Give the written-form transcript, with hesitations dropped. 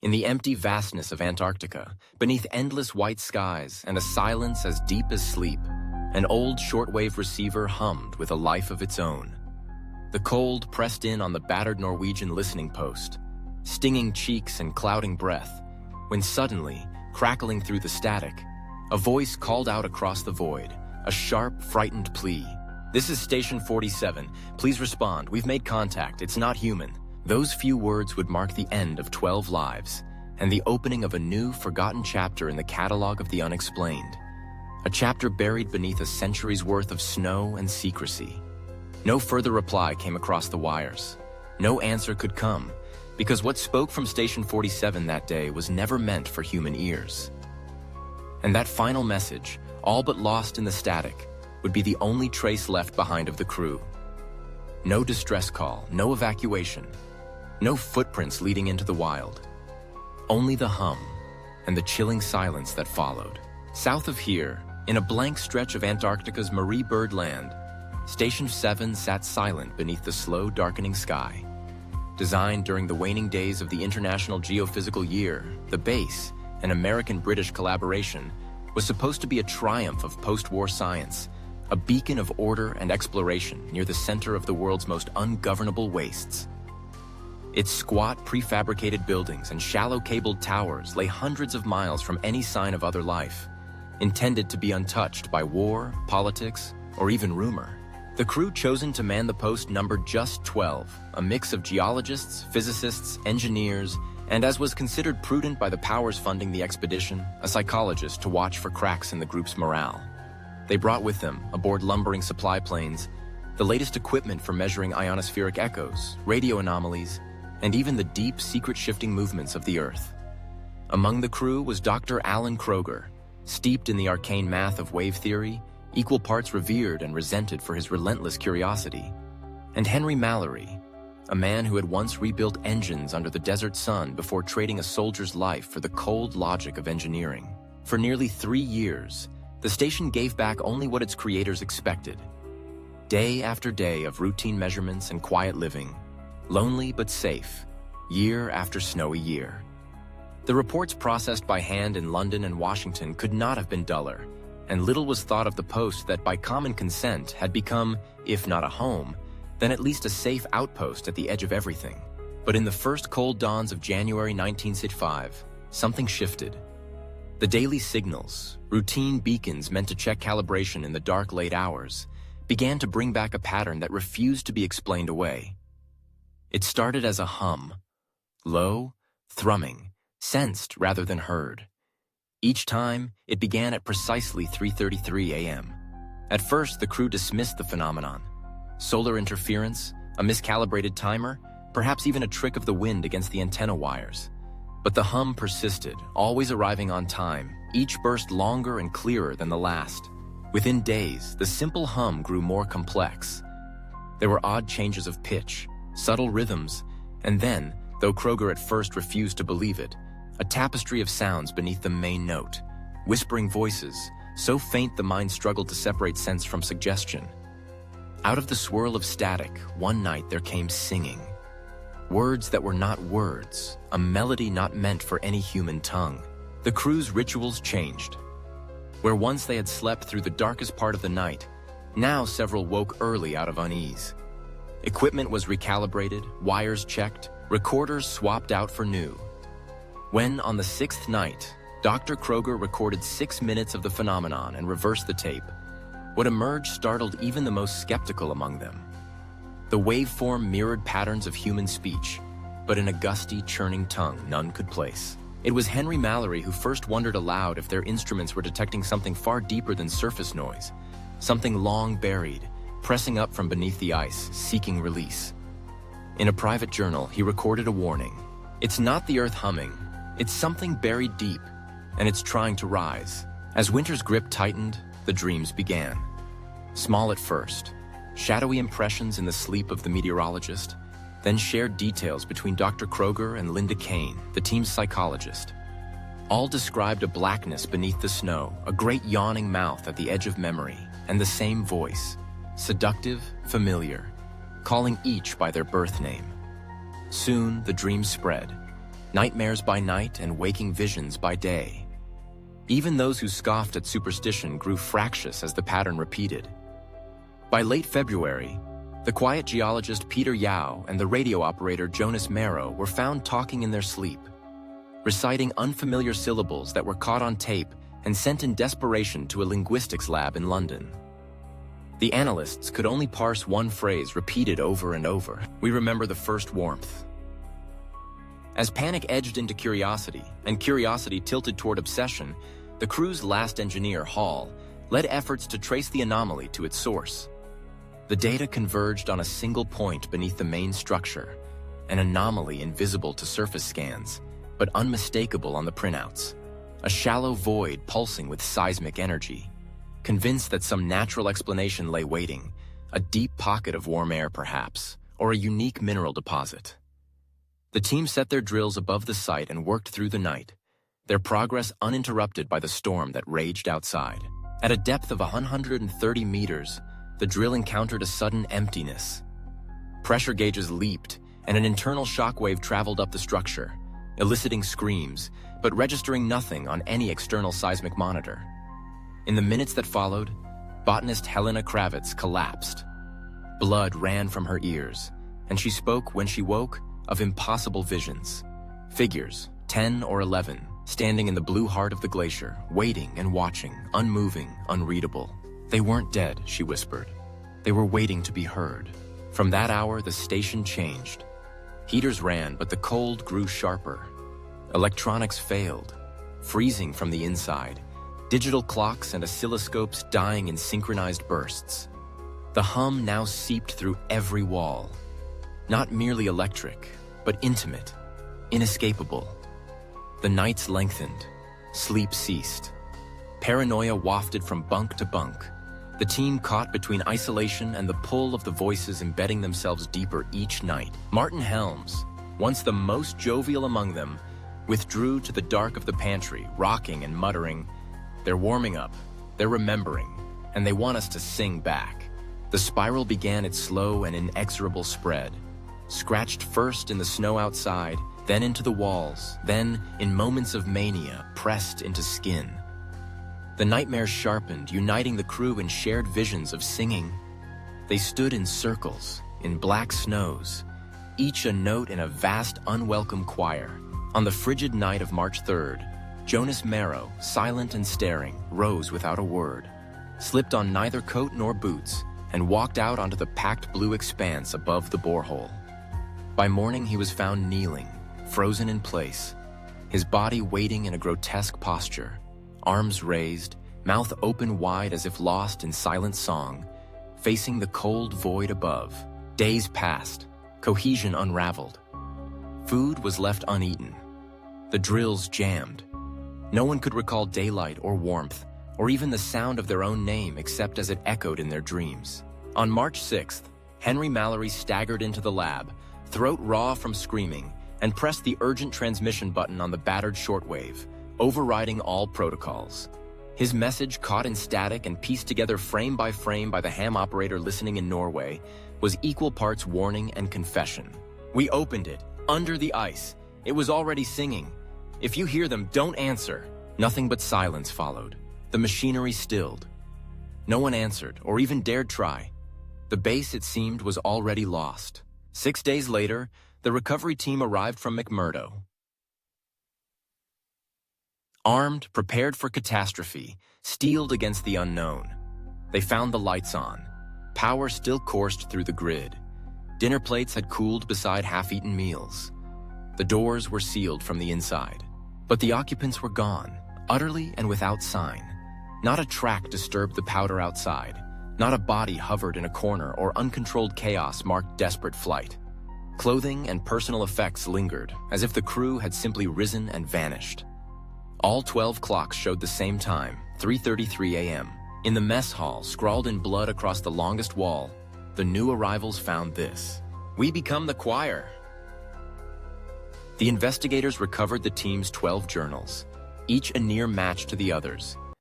in the empty vastness of Antarctica, beneath endless white skies and a silence as deep as sleep, an old shortwave receiver hummed with a life of its own. The cold pressed in on the battered Norwegian listening post, stinging cheeks and clouding breath, when suddenly, crackling through the static, a voice called out across the void, a sharp, frightened plea. "This is Station 47. Please respond. We've made contact. It's not human." Those few words would mark the end of 12 lives and the opening of a new, forgotten chapter in the catalog of the unexplained. A chapter buried beneath a century's worth of snow and secrecy. No further reply came across the wires. No answer could come, because what spoke from Station 47 that day was never meant for human ears. And that final message, all but lost in the static, would be the only trace left behind of the crew. No distress call, no evacuation, no footprints leading into the wild. Only the hum and the chilling silence that followed. South of here, in a blank stretch of Antarctica's Marie Byrd land, Station 7 sat silent beneath the slow darkening sky. Designed during the waning days of the International Geophysical Year, the base, an American-British collaboration, was supposed to be a triumph of post-war science, a beacon of order and exploration near the center of the world's most ungovernable wastes. Its squat, prefabricated buildings and shallow cabled towers lay hundreds of miles from any sign of other life, intended to be untouched by war, politics, or even rumor. The crew chosen to man the post numbered just 12, a mix of geologists, physicists, engineers, and, as was considered prudent by the powers funding the expedition, a psychologist to watch for cracks in the group's morale. They brought with them, aboard lumbering supply planes, the latest equipment for measuring ionospheric echoes, radio anomalies, and even the deep, secret shifting movements of the Earth. Among the crew was Dr. Alan Kroger, steeped in the arcane math of wave theory, equal parts revered and resented for his relentless curiosity, and Henry Mallory, a man who had once rebuilt engines under the desert sun before trading a soldier's life for the cold logic of engineering. For nearly 3 years, the station gave back only what its creators expected. Day after day of routine measurements and quiet living, lonely but safe, year after snowy year. The reports processed by hand in London and Washington could not have been duller, and little was thought of the post that by common consent had become, if not a home, then at least a safe outpost at the edge of everything. But in the first cold dawns of January 1965, something shifted. The daily signals, routine beacons meant to check calibration in the dark late hours, began to bring back a pattern that refused to be explained away. It started as a hum, low, thrumming, sensed rather than heard. Each time, it began at precisely 3:33 a.m. At first, the crew dismissed the phenomenon. Solar interference, a miscalibrated timer, perhaps even a trick of the wind against the antenna wires. But the hum persisted, always arriving on time, each burst longer and clearer than the last. Within days, the simple hum grew more complex. There were odd changes of pitch, subtle rhythms, and then, though Kroger at first refused to believe it, a tapestry of sounds beneath the main note, whispering voices, so faint the mind struggled to separate sense from suggestion. Out of the swirl of static, one night there came singing. Words that were not words, a melody not meant for any human tongue. The crew's rituals changed. Where once they had slept through the darkest part of the night, now several woke early out of unease. Equipment was recalibrated, wires checked, recorders swapped out for new. When, on the 6th night, Dr. Kroger recorded 6 minutes of the phenomenon and reversed the tape, what emerged startled even the most skeptical among them. The waveform mirrored patterns of human speech, but in a gusty, churning tongue none could place. It was Henry Mallory who first wondered aloud if their instruments were detecting something far deeper than surface noise, something long buried, pressing up from beneath the ice, seeking release. In a private journal, he recorded a warning. "It's not the Earth humming, it's something buried deep, and it's trying to rise." As winter's grip tightened, the dreams began. Small at first, shadowy impressions in the sleep of the meteorologist, then shared details between Dr. Kroger and Linda Kane, the team's psychologist. All described a blackness beneath the snow, a great yawning mouth at the edge of memory, and the same voice, seductive, familiar, calling each by their birth name. Soon, the dreams spread. nightmares by night and waking visions by day. Even those who scoffed at superstition grew fractious as the pattern repeated. By late February, the quiet geologist Peter Yao and the radio operator Jonas Marrow were found talking in their sleep, reciting unfamiliar syllables that were caught on tape and sent in desperation to a linguistics lab in London. The analysts could only parse one phrase repeated over and over. We remember the first warmth. As panic edged into curiosity, and curiosity tilted toward obsession, the crew's last engineer, Hall, led efforts to trace the anomaly to its source. The data converged on a single point beneath the main structure, an anomaly invisible to surface scans, but unmistakable on the printouts. A shallow void pulsing with seismic energy. Convinced that some natural explanation lay waiting, a deep pocket of warm air perhaps, or a unique mineral deposit. The team set their drills above the site and worked through the night, their progress uninterrupted by the storm that raged outside. At a depth of 130 meters, the drill encountered a sudden emptiness. Pressure gauges leaped, and an internal shockwave traveled up the structure, eliciting screams, but registering nothing on any external seismic monitor. In the minutes that followed, botanist Helena Kravitz collapsed. Blood ran from her ears, and she spoke, when she woke, of impossible visions. Figures, 10 or 11, standing in the blue heart of the glacier, waiting and watching, unmoving, unreadable. They weren't dead, she whispered. They were waiting to be heard. From that hour, the station changed. Heaters ran, but the cold grew sharper. Electronics failed, freezing from the inside. Digital clocks and oscilloscopes dying in synchronized bursts. The hum now seeped through every wall. Not merely electric, but intimate, inescapable. The nights lengthened. Sleep ceased. Paranoia wafted from bunk to bunk. The team caught between isolation and the pull of the voices embedding themselves deeper each night. Martin Helms, once the most jovial among them, withdrew to the dark of the pantry, rocking and muttering, "They're warming up, they're remembering, and they want us to sing back." The spiral began its slow and inexorable spread, scratched first in the snow outside, then into the walls, then, in moments of mania, pressed into skin. The nightmares sharpened, uniting the crew in shared visions of singing. They stood in circles, in black snows, each a note in a vast, unwelcome choir. On the frigid night of March 3rd, Jonas Marrow, silent and staring, rose without a word, slipped on neither coat nor boots, and walked out onto the packed blue expanse above the borehole. By morning, he was found kneeling, frozen in place, his body waiting in a grotesque posture, arms raised, mouth open wide as if lost in silent song, facing the cold void above. Days passed, cohesion unraveled. Food was left uneaten. The drills jammed. No one could recall daylight or warmth, or even the sound of their own name except as it echoed in their dreams. On March 6th, Henry Mallory staggered into the lab, throat raw from screaming, and pressed the urgent transmission button on the battered shortwave, overriding all protocols. His message, caught in static and pieced together frame by the ham operator listening in Norway, was equal parts warning and confession. "We opened it, under the ice. It was already singing. If you hear them, don't answer." Nothing but silence followed. The machinery stilled. No one answered, or even dared try. The base, it seemed, was already lost. 6 days later, the recovery team arrived from McMurdo. Armed, prepared for catastrophe, steeled against the unknown. They found the lights on. Power still coursed through the grid. Dinner plates had cooled beside half-eaten meals. The doors were sealed from the inside. But the occupants were gone, utterly and without sign. Not a track disturbed the powder outside. Not a body hovered in a corner, or uncontrolled chaos marked desperate flight. Clothing and personal effects lingered, as if the crew had simply risen and vanished. All 12 clocks showed the same time, 3:33 a.m. In the mess hall, scrawled in blood across the longest wall, the new arrivals found this: "We become the choir." The investigators recovered the team's 12 journals, each a near match to the others,